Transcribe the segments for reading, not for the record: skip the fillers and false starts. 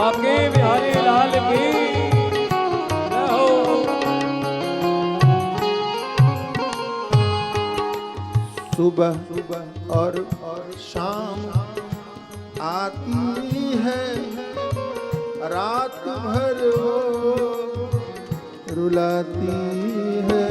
बाके बिहारी लाल की जय हो। सुबह और शाम आती है, रात भर वो रुलाती है।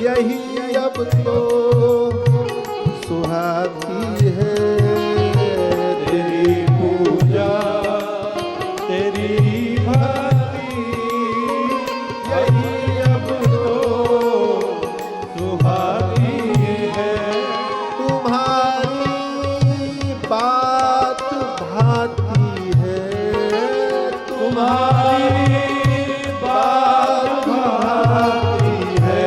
यही अब तो सुहाती है। तेरी पूजा तेरी भक्ति यही अब तो सुहाती है। तुम्हारी बात भाती है, तुम्हारी बात भाती है।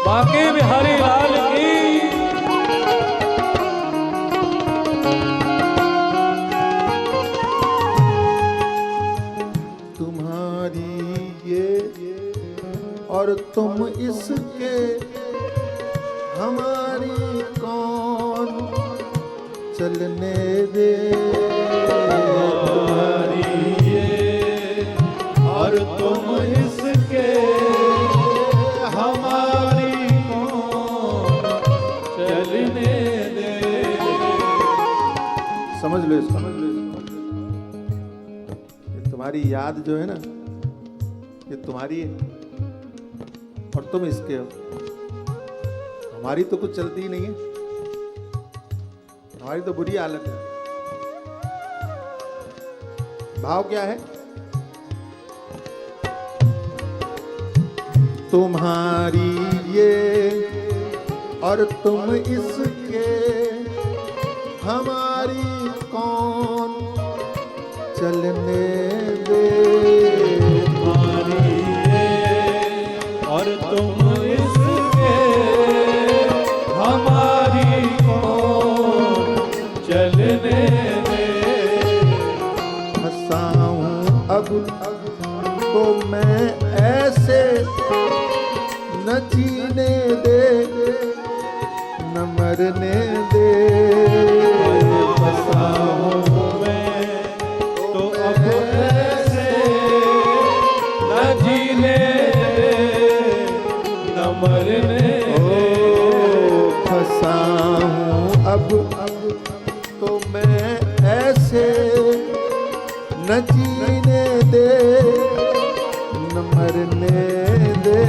बाके बिहारी लाल की। तुम्हारी ये और तुम इसके, हमारी कौन चलने दे। तुम्हारी ये और तुम इसके, हमारी कौन चलने दे। समझ लो इसको, ये तुम्हारी याद जो है ना, ये तुम्हारी है और तुम इसके हो। हमारी तो कुछ चलती ही नहीं है, हमारी तो बुरी हालत है। भाव क्या है? तुम्हारी ये और तुम इसके, हमारी कौन चलने दे। तुम्हारी ये और तुम इसके, हमारी कौन चलने दे। हंसाऊं अब तो मैं ऐसे, न जीने दे न मरने दे। हंसाऊं मैं तो अब ऐसे, न जीने दे न मरने दे। हंसाऊं अब तो मैं ऐसे, न जीने दे न मरने मरने दे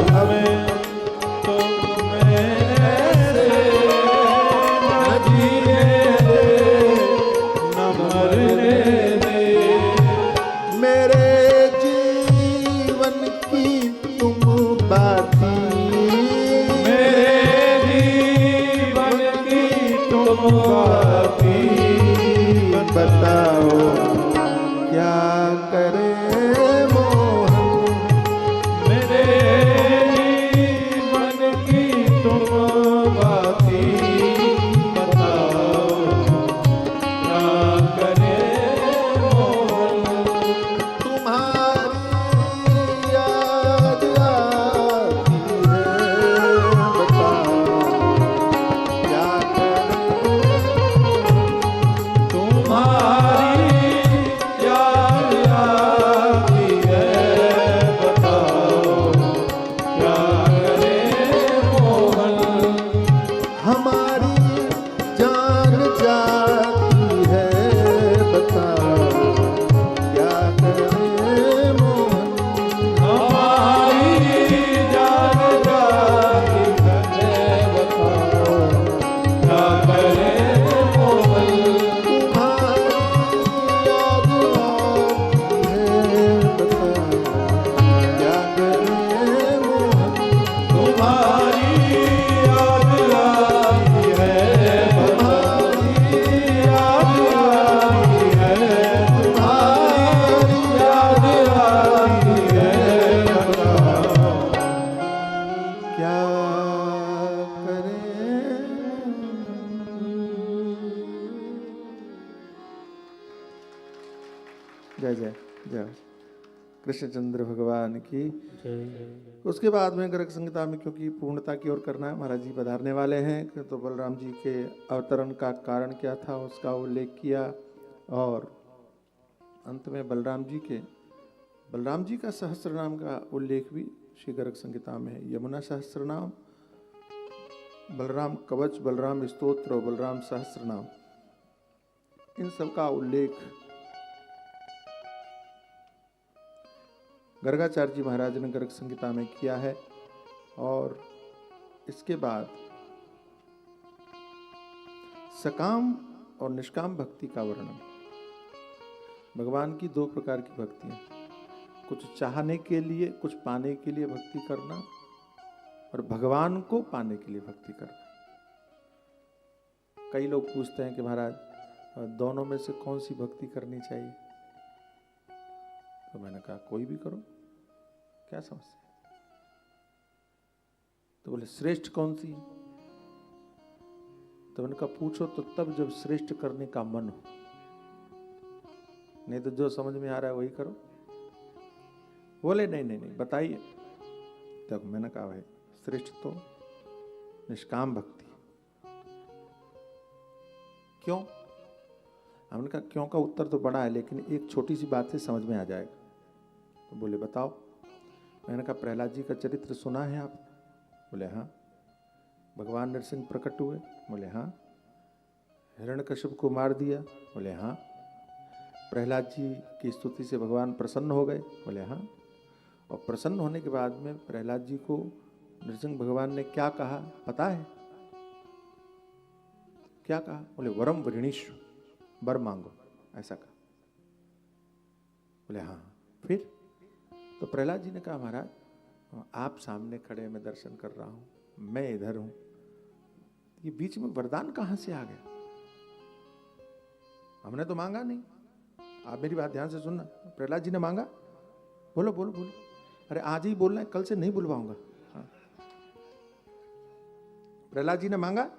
हमें तो मेरे न जीने दे न मरने दे। मेरे जीवन की तुम बाती, मेरे जीवन की तुम बाती बताओ क्या करे मोहन। मेरे जीवन की तुम बाती बताओ क्या करे मोहन। तुम्हारी याद आती है, बताओ क्या करे। तुम्हारी याद आती है बताओ क्या करे मोहन। हमारी जान जाती है, बताओ क्या करे मोहन। हमारी जान जाती है बताओ क्या करे मोहन। तुम्हारी याद आती है, बताओ तुम्हारी याद आती है बताओ क्या करे। जय जय जय कृष्णचंद्र भगवान की। उसके बाद में गर्ग संहिता में, क्योंकि पूर्णता की ओर करना है, महाराज जी पधारने वाले हैं, तो बलराम जी के अवतरण का कारण क्या था उसका उल्लेख किया। और अंत में बलराम जी का सहस्त्र नाम का उल्लेख भी श्री गर्ग संहिता में है। यमुना सहस्त्र नाम, बलराम कवच, बलराम स्तोत्र और बलराम सहस्त्र नाम, इन सब का उल्लेख गर्गाचार्य जी महाराज ने गर्ग संहिता में किया है। और इसके बाद सकाम और निष्काम भक्ति का वर्णन। भगवान की दो प्रकार की भक्ति है, कुछ चाहने के लिए, कुछ पाने के लिए भक्ति करना, और भगवान को पाने के लिए भक्ति करना। कई लोग पूछते हैं कि महाराज दोनों में से कौन सी भक्ति करनी चाहिए, तो मैंने कहा कोई भी करो, क्या समस्या है। तो बोले श्रेष्ठ कौन सी, तो मैंने कहा पूछो तो तब जब श्रेष्ठ करने का मन हो, नहीं तो जो समझ में आ रहा है वही करो। बोले नहीं नहीं नहीं बताइए। तब मैंने कहा भाई श्रेष्ठ तो निष्काम भक्ति। क्यों? हमने कहा क्यों का उत्तर तो बड़ा है, लेकिन एक छोटी सी बात से समझ में आ जाएगा। तो बोले बताओ। मैंने कहा प्रहलाद जी का चरित्र सुना है आप? बोले हाँ। भगवान नरसिंह प्रकट हुए? बोले हाँ। हिरण्यकश्यप को मार दिया? बोले हाँ। प्रहलाद जी की स्तुति से भगवान प्रसन्न हो गए? बोले हाँ। और प्रसन्न होने के बाद में प्रहलाद जी को नरसिंह भगवान ने क्या कहा पता है? क्या कहा? बोले वरम वृणीष्व, वर मांगो, ऐसा कहा। बोले हाँ। फिर? तो प्रहलाद जी ने कहा महाराज आप सामने खड़े, मैं दर्शन कर रहा हूं, मैं इधर हूं, ये बीच में वरदान कहां से आ गया? हमने तो मांगा नहीं। आप मेरी बात ध्यान से सुनना। प्रहलाद जी ने मांगा? बोलो बोलो बोलो। अरे आज ही बोलना है, कल से नहीं बुलवाऊंगा। हाँ। प्रहलाद जी ने मांगा,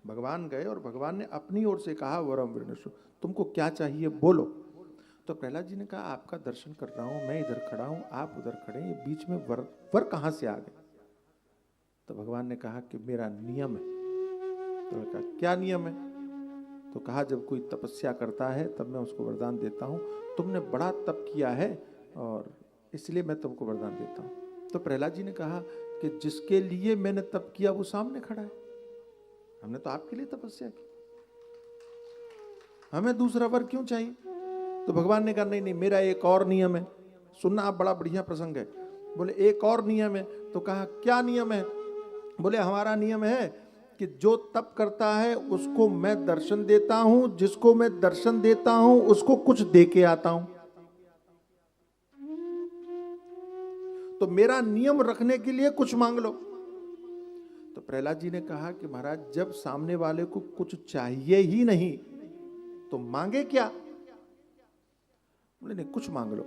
भगवान गए और भगवान ने अपनी ओर से कहा वरम वृणीष्व, तुमको क्या चाहिए बोलो। तो प्रहलाद जी ने कहा आपका दर्शन कर रहा हूं, मैं इधर खड़ा हूं, आप उधर खड़े, ये बीच में वर कहां से आ गए? तो भगवान ने कहा कि मेरा नियम है। तो कहा क्या नियम है? तो कहा जब कोई तपस्या करता है तब मैं उसको वरदान देता हूं, तुमने बड़ा तप किया है और इसलिए मैं तुमको वरदान देता हूं। तो प्रहलाद जी ने कहा कि जिसके लिए मैंने तप किया वो सामने खड़ा है, हमने तो आपके लिए तपस्या की, हमें दूसरा वर क्यों चाहिए? तो भगवान ने कहा नहीं नहीं, मेरा एक और नियम है। सुनना आप, बड़ा बढ़िया प्रसंग है। बोले एक और नियम है। तो कहा क्या नियम है? बोले हमारा नियम है कि जो तप करता है उसको मैं दर्शन देता हूं, जिसको मैं दर्शन देता हूं उसको कुछ दे के आता हूं। तो मेरा नियम रखने के लिए कुछ मांग लो। तो प्रहलाद जी ने कहा कि महाराज जब सामने वाले को कुछ चाहिए ही नहीं तो मांगे क्या? बोले नहीं, कुछ मांग लो।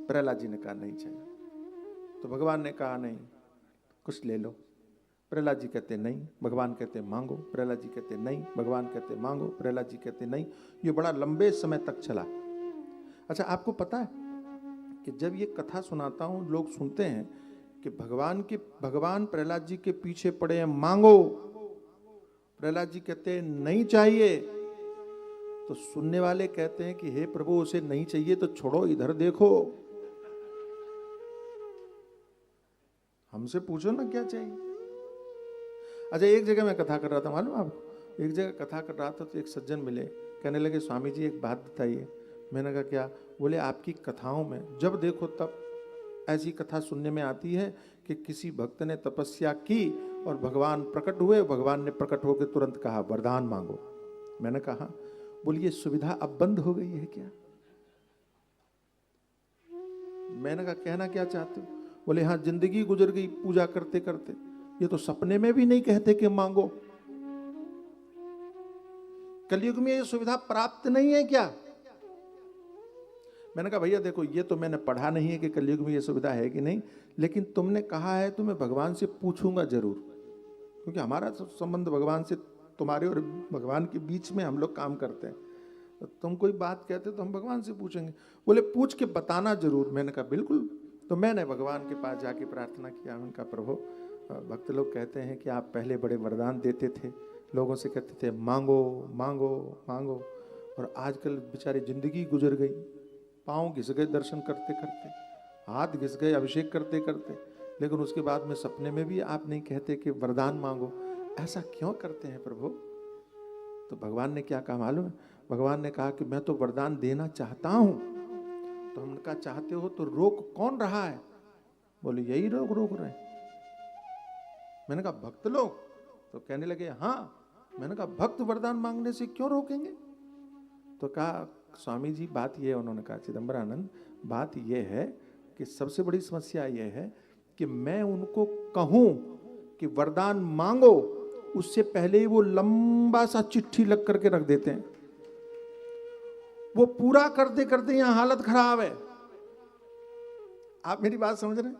प्रहलाद जी ने कहा नहीं चाहिए। तो भगवान ने कहा नहीं, कुछ ले लो। प्रहलाद जी कहते नहीं, भगवान कहते मांगो। प्रहलाद जी कहते नहीं, भगवान कहते मांगो। प्रहलाद जी कहते नहीं। ये बड़ा लंबे समय तक चला। अच्छा, आपको पता है कि जब ये कथा सुनाता हूं, लोग सुनते हैं कि भगवान प्रहलाद जी के पीछे पड़े हैं, मांगो। प्रहलाद जी कहते हैं नहीं चाहिए। तो सुनने वाले कहते हैं कि हे प्रभु, उसे नहीं चाहिए तो छोड़ो, इधर देखो, हमसे पूछो ना क्या चाहिए। अच्छा, एक जगह मैं कथा कर रहा था, मालूम आपको, एक जगह कथा कर रहा था तो एक सज्जन मिले, कहने लगे स्वामी जी एक बात बताइए। मैंने कहा क्या? बोले आपकी कथाओं में जब देखो तब ऐसी कथा सुनने में आती है कि किसी भक्त ने तपस्या की और भगवान प्रकट हुए, भगवान ने प्रकट होकर तुरंत कहा वरदान मांगो। मैंने कहा बोलिए सुविधा अब बंद हो गई है क्या? मैंने कहा कहना क्या चाहते हो? बोले हाँ, जिंदगी गुजर गई पूजा करते करते, ये तो सपने में भी नहीं कहते कि मांगो। कलयुग में ये सुविधा प्राप्त नहीं है क्या? मैंने कहा भैया देखो, ये तो मैंने पढ़ा नहीं है कि कलयुग में ये सुविधा है कि नहीं, लेकिन तुमने कहा है तो मैं भगवान से पूछूंगा जरूर, क्योंकि हमारा संबंध भगवान से, तुम्हारे और भगवान के बीच में हम लोग काम करते हैं। तो तुम कोई बात कहते तो हम भगवान से पूछेंगे। बोले पूछ के बताना जरूर। मैंने कहा बिल्कुल। तो मैंने भगवान के पास जाके प्रार्थना किया। उनका प्रभु, भक्त लोग कहते हैं कि आप पहले बड़े वरदान देते थे, लोगों से कहते थे मांगो मांगो मांगो, और आजकल बेचारी जिंदगी गुजर गई, पाँव घिस गए दर्शन करते करते, हाथ घिस गए अभिषेक करते करते, लेकिन उसके बाद में सपने में भी आप नहीं कहते कि वरदान मांगो। ऐसा क्यों करते हैं प्रभु? तो भगवान ने क्या कहा मालूम है? भगवान ने कहा कि मैं तो वरदान देना चाहता हूं। तो हमने कहा चाहते हो तो रोक कौन रहा है? बोले यही लोग रोक रहे हैं। मैंने कहा भक्त लोग? तो कहने लगे हाँ। मैंने कहा भक्त वरदान मांगने से क्यों रोकेंगे? तो कहा स्वामी जी बात ये है, उन्होंने कहा चिदंबरानंद बात ये है कि सबसे बड़ी समस्या ये है कि मैं उनको कहूं कि वरदान मांगो, उससे पहले ही वो लंबा सा चिट्ठी लग करके रख देते हैं। वो पूरा करते करते यहां हालत खराब है। आप मेरी बात समझ रहे हैं?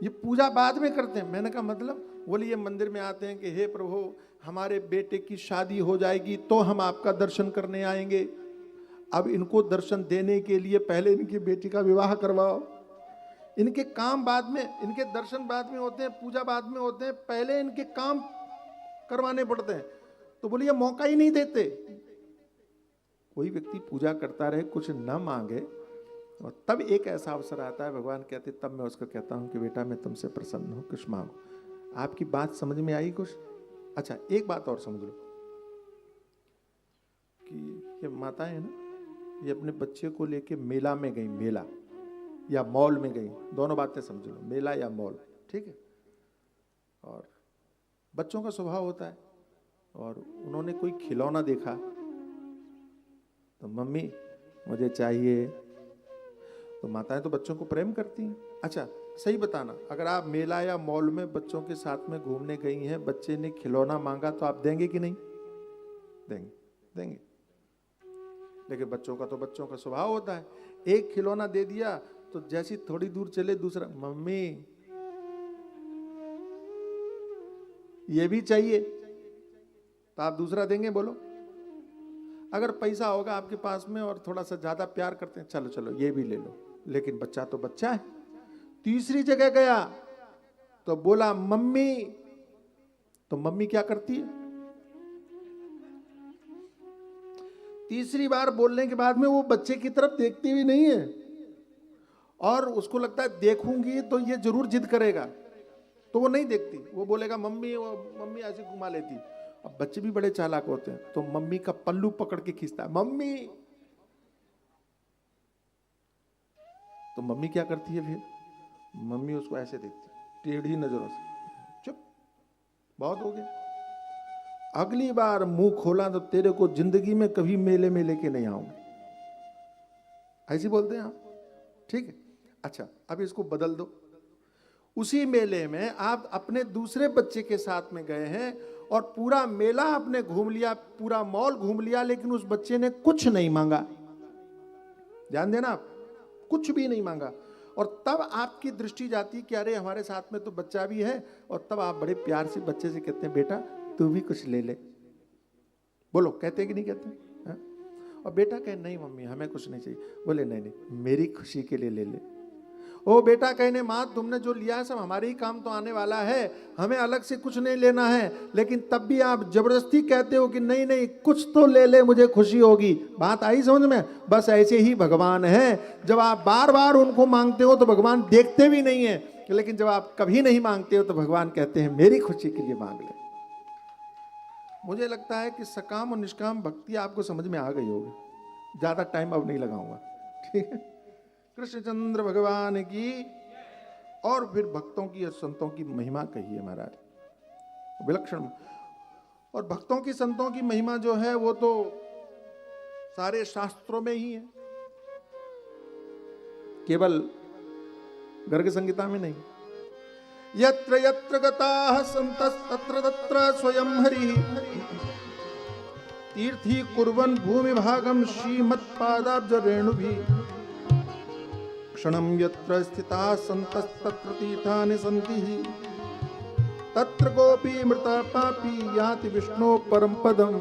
ये पूजा बाद में करते हैं। मैंने कहा मतलब? बोले ये मंदिर में आते हैं कि हे प्रभु हमारे बेटे की शादी हो जाएगी तो हम आपका दर्शन करने आएंगे। अब इनको दर्शन देने के लिए पहले इनकी बेटी का विवाह करवाओ। इनके काम बाद में, इनके दर्शन बाद में होते हैं, पूजा बाद में होते हैं, पहले इनके काम करवाने पड़ते हैं। तो बोलिए मौका ही नहीं देते। कोई व्यक्ति पूजा करता रहे, कुछ न मांगे, और तब एक ऐसा अवसर आता है, भगवान कहते तब मैं उसको कहता हूं कि बेटा मैं तुमसे प्रसन्न हूं, कुछ मांगो। आपकी बात समझ में आई कुछ? अच्छा एक बात और समझ लो कि ये माता है ना, ये अपने बच्चे को लेके मेला में गई, मेला या मॉल में गई, दोनों बातें समझ लो, मेला या मॉल, ठीक है। और बच्चों का स्वभाव होता है, और उन्होंने कोई खिलौना देखा तो मम्मी मुझे चाहिए। तो माताएं तो बच्चों को प्रेम करती हैं। अच्छा सही बताना, अगर आप मेला या मॉल में बच्चों के साथ में घूमने गई हैं, बच्चे ने खिलौना मांगा तो आप देंगे कि नहीं? देंगे, देंगे। लेकिन बच्चों का तो बच्चों का स्वभाव होता है, एक खिलौना दे दिया तो जैसी थोड़ी दूर चले दूसरा, मम्मी ये भी चाहिए, तो आप दूसरा देंगे? बोलो। अगर पैसा होगा आपके पास में और थोड़ा सा ज्यादा प्यार करते हैं, चलो चलो ये भी ले लो, लेकिन बच्चा तो बच्चा है। तीसरी जगह गया तो बोला मम्मी, तो मम्मी क्या करती है? तीसरी बार बोलने के बाद में वो बच्चे की तरफ देखती भी नहीं है, और उसको लगता है देखूंगी तो ये जरूर जिद करेगा, तो वो नहीं देखती, वो बोलेगा मम्मी, वो मम्मी ऐसे घुमा लेती। अब बच्चे भी बड़े चालाक होते हैं, तो मम्मी का पल्लू पकड़ के खींचता है, मम्मी। तो मम्मी क्या करती है फिर? मम्मी उसको ऐसे देखती टेढ़ी नजरों से, चुप, बहुत हो गया, अगली बार मुंह खोला तो तेरे को जिंदगी में कभी मेले में लेके नहीं आऊंगी, ऐसी बोलते हैं आप, ठीक है? अच्छा, अब इसको बदल दो। उसी मेले में आप अपने दूसरे बच्चे के साथ में गए हैं और पूरा मेला आपने घूम लिया, पूरा मॉल घूम लिया, लेकिन उस बच्चे ने कुछ नहीं मांगा, ध्यान देना, आप कुछ भी नहीं मांगा, और तब आपकी दृष्टि जाती कि अरे हमारे साथ में तो बच्चा भी है, और तब आप बड़े प्यार से बच्चे से कहते हैं बेटा तू भी कुछ ले ले। बोलो, कहते कि नहीं कहते? हाँ? और बेटा कहे नहीं मम्मी हमें कुछ नहीं चाहिए, बोले नहीं नहीं मेरी खुशी के लिए ले ले। ओ बेटा कहने माँ तुमने जो लिया है सब हमारे ही काम तो आने वाला है, हमें अलग से कुछ नहीं लेना है, लेकिन तब भी आप जबरदस्ती कहते हो कि नहीं नहीं कुछ तो ले ले मुझे खुशी होगी। बात आई समझ में? बस ऐसे ही भगवान है, जब आप बार बार उनको मांगते हो तो भगवान देखते भी नहीं है, लेकिन जब आप कभी नहीं मांगते हो तो भगवान कहते हैं मेरी खुशी के लिए मांग ले। मुझे लगता है कि सकाम और निष्काम भक्ति आपको समझ में आ गई होगी, ज्यादा टाइम अब नहीं लगाऊंगा, ठीक है? कृष्णचंद्र भगवान की। और फिर भक्तों की और संतों की महिमा कही है महाराज, विलक्षण। और भक्तों की संतों की महिमा जो है वो तो सारे शास्त्रों में ही है, केवल गर्ग संहिता में नहीं। यत्र यत्र गताः सन्तः तत्र तत्र स्वयं हरिः तीर्थी कुर्वन् भूमि भागं श्रीमत्पादाब्ज रेणुभिः क्षणं यत्र स्थिताः सन्तस्तत्र तीर्थानि सन्ति तत्र गोपी मृता पापी याति विष्णु परम पदम।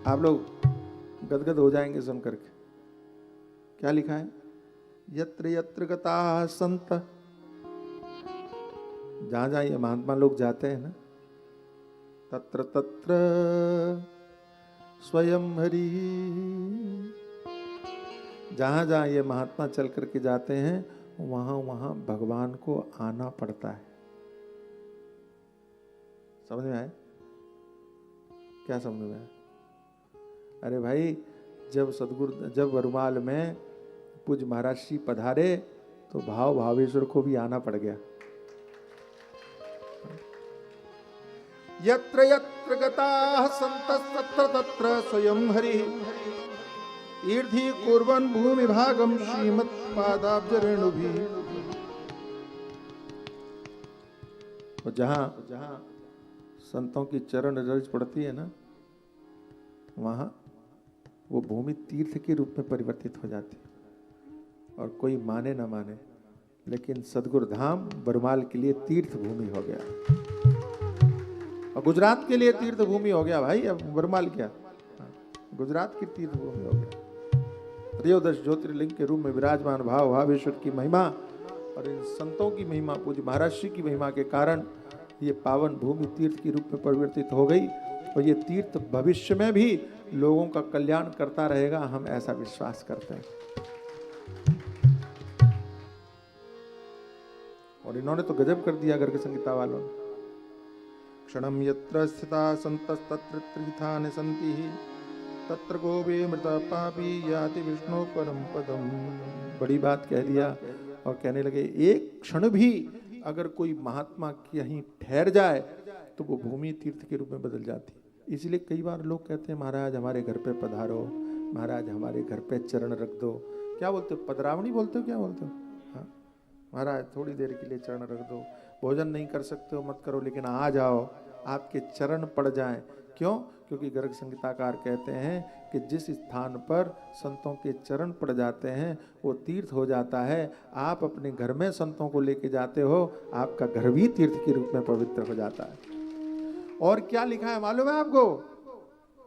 आप लोग गदगद हो जाएंगे सुन करके। क्या लिखा है? यत्र यत्र गताः सन्तः, जहां जहां ये महात्मा लोग जाते हैं ना, तत्र तत्र स्वयं हरि, जहां जहां ये महात्मा चल करके जाते हैं वहां वहां भगवान को आना पड़ता है। समझ में आए? क्या समझ में आए? अरे भाई, जब वरुमाल में पूज्य महाराज श्री पधारे तो भाव भावेश्वर को भी आना पड़ गया। यत्र यत्र गताः सन्तस्तत्र तत्र स्वयं हरिः ईर्धि कुर्वन् भूमि भागं श्रीमत्पादाब्ज रेणुभिः। और जहां संतों की चरण रज पड़ती है ना, वहां वो भूमि तीर्थ के रूप में परिवर्तित हो जाती है। और कोई माने ना माने, लेकिन सदगुरु धाम बरमाल के लिए तीर्थ भूमि हो गया, और गुजरात के लिए तीर्थ भूमि हो गया भाई। अब बरमाल क्या, गुजरात की तीर्थ भूमि हो गया। त्रयोदश ज्योतिर्लिंग के रूप में विराजमान भाव भावेश्वर की महिमा और इन संतों की महिमा, पूज्य महाराज श्री की महिमा के कारण ये पावन भूमि तीर्थ के रूप में परिवर्तित हो गई। और ये तीर्थ भविष्य में भी लोगों का कल्याण करता रहेगा, हम ऐसा विश्वास करते हैं। और इन्होंने तो गजब कर दिया गर्ग संहिता वालों ने। क्षणम यत्र स्थिता सन्तस्तत्र तीर्थानि सन्ति तत्र गोपी मृता पापी याति विष्णु परम पदम। बड़ी बात कह दिया। और कहने लगे एक क्षण भी अगर कोई महात्मा कहीं ठहर जाए तो वो भूमि तीर्थ के रूप में बदल जाती। इसलिए कई बार लोग कहते हैं महाराज हमारे घर पे पधारो, महाराज हमारे घर पे चरण रख दो। क्या बोलते हो? पधरावणी बोलते हो? क्या बोलते हो? हाँ महाराज थोड़ी देर के लिए चरण रख दो, भोजन नहीं कर सकते हो मत करो, लेकिन आ जाओ, आपके चरण पड़ जाएं। क्यों? क्योंकि गर्ग संगीताकार कहते हैं कि जिस स्थान पर संतों के चरण पड़ जाते हैं वो तीर्थ हो जाता है। आप अपने घर में संतों को लेके जाते हो, आपका घर भी तीर्थ के रूप में पवित्र हो जाता है। और क्या लिखा है मालूम है आपको?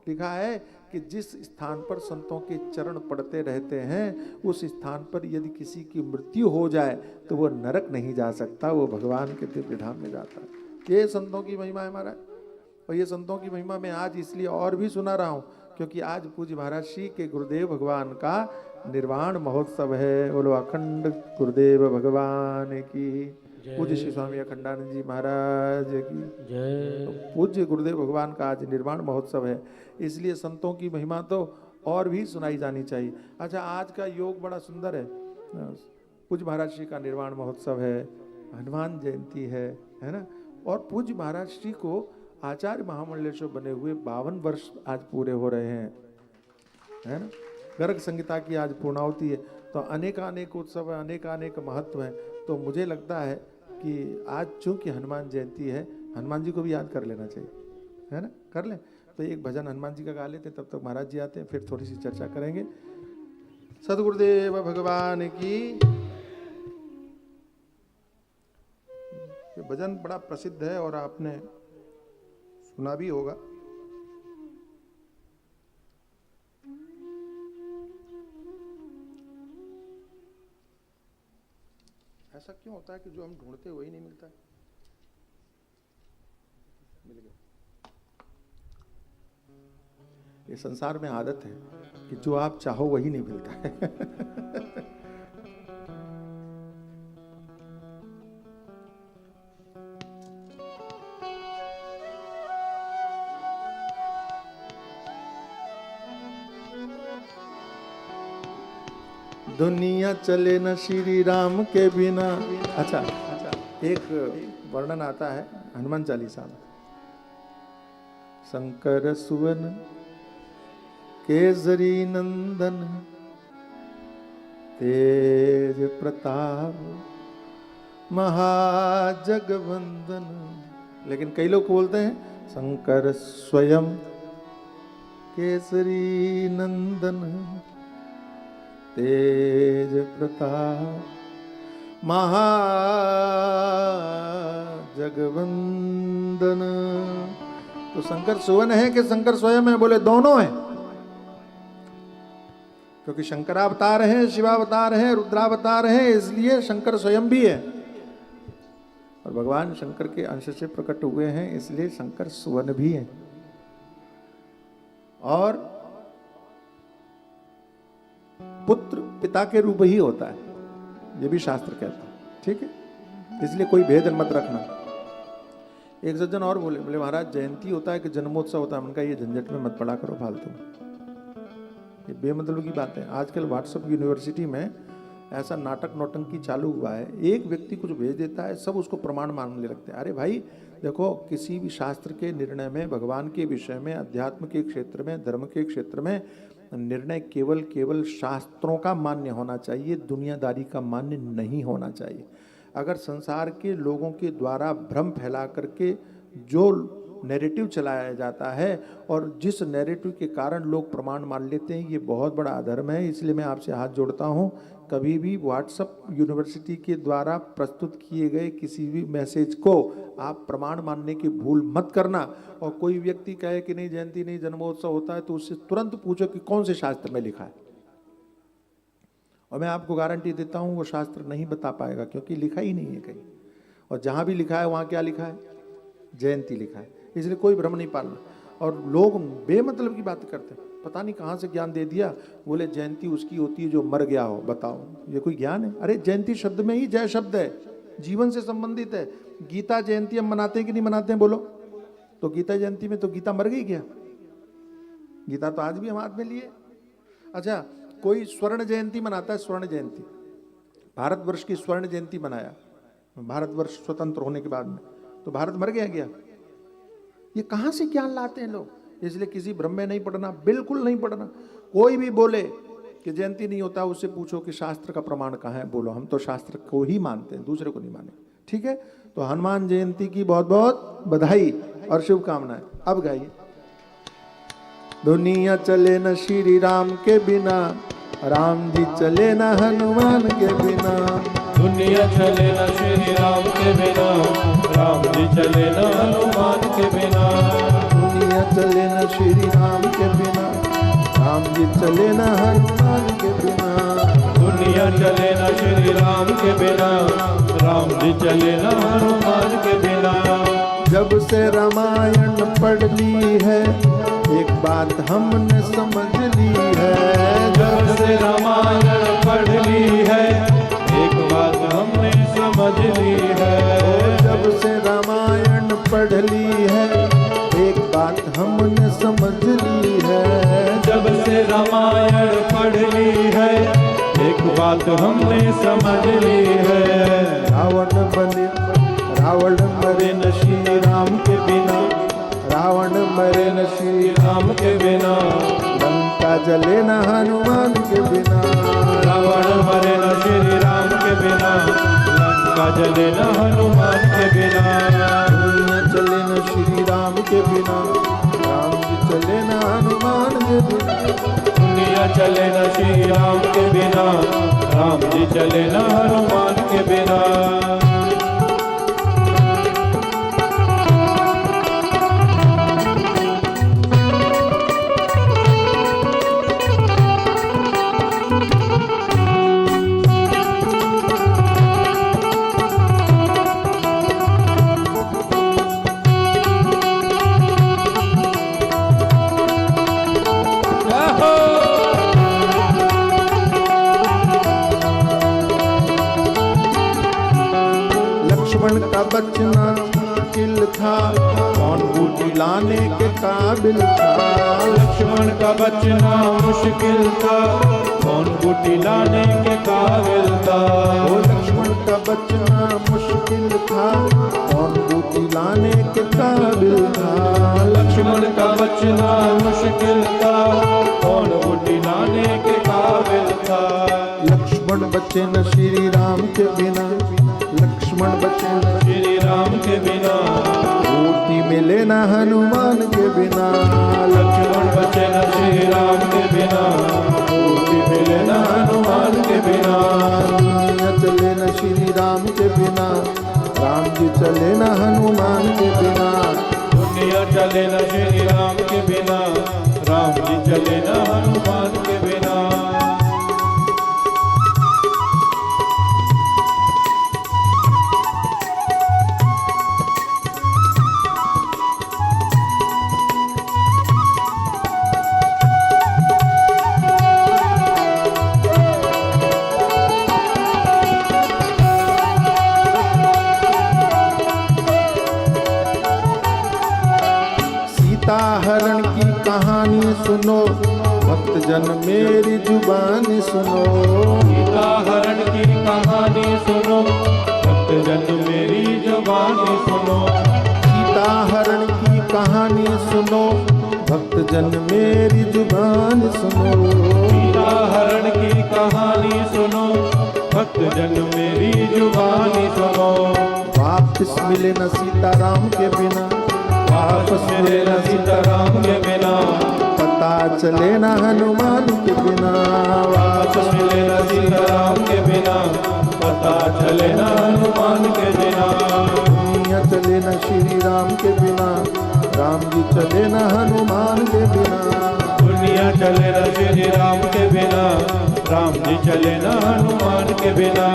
लिखा है कि जिस स्थान पर संतों के चरण पड़ते रहते हैं उस स्थान पर यदि किसी की मृत्यु हो जाए तो वो नरक नहीं जा सकता, वो भगवान के दिव्य धाम में जाता है। ये संतों की महिमा है महाराज। और ये संतों की महिमा मैं आज इसलिए और भी सुना रहा हूँ क्योंकि आज पूज्य महाराज श्री के गुरुदेव भगवान का निर्वाण महोत्सव है। बोलो अखंड गुरुदेव भगवान की, पूज्य श्री स्वामी अखंडानंद जी महाराज की जय। पूज्य गुरुदेव भगवान का आज निर्वाण महोत्सव है, इसलिए संतों की महिमा तो और भी सुनाई जानी चाहिए। अच्छा, आज का योग बड़ा सुंदर है। पूज्य महाराज श्री का निर्वाण महोत्सव है, हनुमान जयंती है ना। और पूज्य महाराज श्री को आचार्य महामंडलेश्वर बने हुए 52 वर्ष आज पूरे हो रहे हैं, है ना। गर्ग संहिता की आज पूर्णाहुति है। तो अनेक उत्सव है, अनेक महत्व है। तो मुझे लगता है कि आज चूंकि हनुमान जयंती है, हनुमान जी को भी याद कर लेना चाहिए, है ना। कर लें। तो एक भजन हनुमान जी का गा लेते हैं, तब तक महाराज जी आते हैं, फिर थोड़ी सी चर्चा करेंगे। सदगुरुदेव भगवान की। ये भजन बड़ा प्रसिद्ध है और आपने सुना भी होगा। ऐसा क्यों होता है कि जो हम ढूंढते वही नहीं मिलता है? मिल गया। ये संसार में आदत है कि जो आप चाहो वही नहीं मिलता है। दुनिया चले न श्री राम के बिना। अच्छा, एक वर्णन आता है हनुमान चालीसा में। शंकर सुवन केसरी नंदन, तेज प्रताप महाजगवंदन। लेकिन कई लोग बोलते हैं शंकर स्वयं केसरी नंदन, तेज प्रताप महाजगवंदन। तो शंकर सुवन है कि शंकर स्वयं है? बोले दोनों है, क्योंकि शंकरावतार है, शिवावतार है, रुद्रावतार है, इसलिए शंकर स्वयं भी है। और भगवान शंकर के अंश से प्रकट हुए हैं, इसलिए शंकर सुवन भी है। और पुत्र पिता के रूप ही होता है, ये भी शास्त्र कहता है, ठीक है। इसलिए कोई भेद मत रखना। एक सज्जन और बोले महाराज जयंती होता है कि जन्मोत्सव होता है? उनका ये झंझट में मत पड़ा करो फालतू, ये बेमतलब की बात है। आजकल व्हाट्सएप यूनिवर्सिटी में ऐसा नाटक नौटंकी चालू हुआ है, एक व्यक्ति कुछ भेज देता है, सब उसको प्रमाण मानने लगते हैं। अरे भाई देखो, किसी भी शास्त्र के निर्णय में, भगवान के विषय में, अध्यात्म के क्षेत्र में, धर्म के क्षेत्र में निर्णय केवल शास्त्रों का मान्य होना चाहिए, दुनियादारी का मान्य नहीं होना चाहिए। अगर संसार के लोगों के द्वारा भ्रम फैला करके जो नैरेटिव चलाया जाता है और जिस नैरेटिव के कारण लोग प्रमाण मान लेते हैं, ये बहुत बड़ा अधर्म है। इसलिए मैं आपसे हाथ जोड़ता हूँ, कभी भी व्हाट्सएप यूनिवर्सिटी के द्वारा प्रस्तुत किए गए किसी भी मैसेज को आप प्रमाण मानने की भूल मत करना। और कोई व्यक्ति कहे कि नहीं जयंती नहीं जन्मोत्सव होता है, तो उससे तुरंत पूछो कि कौन से शास्त्र में लिखा है। और मैं आपको गारंटी देता हूँ वो शास्त्र नहीं बता पाएगा, क्योंकि लिखा ही नहीं है कहीं। और जहाँ भी लिखा है वहाँ क्या लिखा है? जयंती लिखा है। इसलिए कोई भ्रम नहीं पालना। और लोग बेमतलब की बात करते हैं, पता नहीं कहाँ से ज्ञान दे दिया, बोले जयंती उसकी होती है जो मर गया हो। बताओ ये कोई ज्ञान है? अरे जयंती शब्द में ही जय शब्द है, जीवन से संबंधित है। गीता जयंती हम मनाते हैं कि नहीं मनाते हैं? बोलो। तो गीता जयंती में तो गीता मर गई क्या? गीता तो आज भी हम हाथ में लिए। अच्छा, कोई स्वर्ण जयंती मनाता है, स्वर्ण जयंती, भारतवर्ष की स्वर्ण जयंती मनाया, भारतवर्ष स्वतंत्र होने के बाद में, तो भारत मर गया क्या? ये कहाँ से ज्ञान लाते हैं लोग? इसलिए किसी भ्रम में नहीं पड़ना, बिल्कुल नहीं पड़ना। कोई भी बोले कि जयंती नहीं होता, उससे पूछो कि शास्त्र का प्रमाण कहाँ है। बोलो हम तो शास्त्र को ही मानते हैं, दूसरे को नहीं माने, ठीक है। तो हनुमान जयंती की बहुत बहुत बधाई और शुभकामनाएं। अब गाइए। दुनिया चले न श्री राम के बिना, राम जी चले न हनुमान के बिना। दुनिया चले न श्री राम के बिना, राम जी चले न हनुमान के बिना। दुनिया चले न श्री राम के बिना, राम जी चले न हनुमान के बिना। दुनिया चले न श्री राम के बिना, राम जी चले न हनुमान के बिना। जब से रामायण पढ़ ली है, एक बात हमने समझ ली है। जब से रामायण पढ़ ली है, एक बात हमने समझ ली है। जब से रामायण पढ़ ली है, एक बात हमने समझ ली है। जब से रामायण पढ़ ली है, एक बात हमने समझ ली है। रावण मरे न श्री राम के बिना, रावण मरे न श्री राम के बिना, लंका जले न हनुमान के बिना। रावण मरे न श्री राम के बिना, लंका जले न हनुमान के बिना। दुनिया चले न श्री राम के बिना, राम जी चले न हनुमान के बिना। दुनिया चले न श्री राम के बिना, राम जी चले न हनुमान के बिना। लक्ष्मण का बचना मुश्किल था, कौन बूटी लाने के काबिल था। लक्ष्मण का बचना मुश्किल था, कौन बूटी लाने के काबिल था। वो लक्ष्मण का बचना मुश्किल था, कौन बूटी लाने के काबिल था। लक्ष्मण का बचना मुश्किल था, कौन बूटी लाने के काबिल था। लक्ष्मण बचे न श्री राम के बिना, लक्ष्मण बचे न श्री राम के बिना, बूटी मिले न हनुमान के बिना। लक्ष्मण बचे न श्री राम के बिना, बूटी मिले न हनुमान के बिना। दुनिया चले न श्री राम के बिना, राम जी चले न हनुमान के बिना। दुनिया चले न श्री राम के बिना, राम जी चले न हनुमान के बिना। सीता हरण की कहानी सुनो, भक्त जन मेरी जुबानी सुनो। सीता हरण की कहानी सुनो, भक्त जन मेरी जुबानी सुनो। सीता हरण की कहानी सुनो, भक्त जन मेरी जुबानी सुनो। सीता हरण की कहानी सुनो, भक्त जन मेरी जुबानी सुनो। वापस मिले न सीता राम के बिना, वापस मिले न सीता राम के बिना, पता चले न हनुमान के बिना। वापस मिले न सीता राम के बिना, पता चले न हनुमान के बिना। दुनिया चले न श्री राम के बिना, राम जी चले न हनुमान के बिना। दुनिया चले न श्री राम के बिना, राम जी चले न हनुमान के बिना।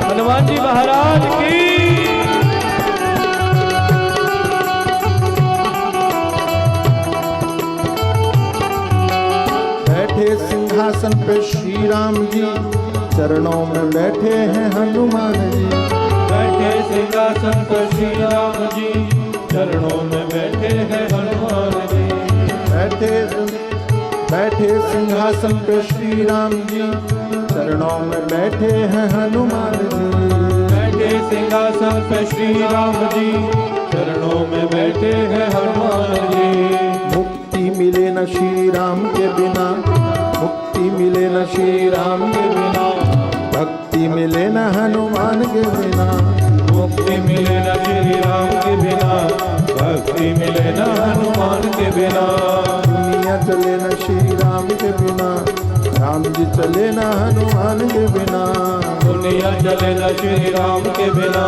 हनुमान जी महाराज की। बैठे सिंहासन पे श्री राम जी, चरणों में बैठे हैं हनुमान जी। बैठे सिंहासन पर श्री राम जी, चरणों में बैठे हैं हनुमान जी। बैठे सिंहासन पे श्री राम जी, चरणों में बैठे हैं हनुमान जी। बैठे सिंहासन पर श्री राम जी, चरणों में बैठे हैं हनुमान जी। मुक्ति मिले न श्री राम के बिना, मुक्ति मिले न श्री राम के बिना। भक्ति मिले न हनुमान के बिना, मुक्ति मिले न श्री राम के बिना, भक्ति मिले न हनुमान के बिना। दुनिया चले न श्री राम के बिना, राम जी चले न हनुमान के बिना। दुनिया चले न श्री राम के बिना,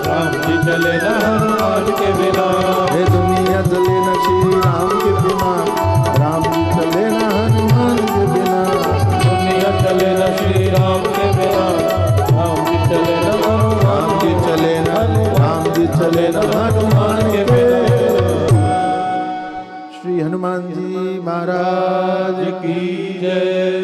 राम जी चले न हनुमान के बिना। हे दुनिया चले न श्री राम के बिना, राम जी चले न हनुमान के बिना। दुनिया चले न श्री राम के बिना, राम जी चले न हनुमान राम जी चले न, राम जी चले न हनुमान के बिना। श्री हनुमान जी महाराज की जय।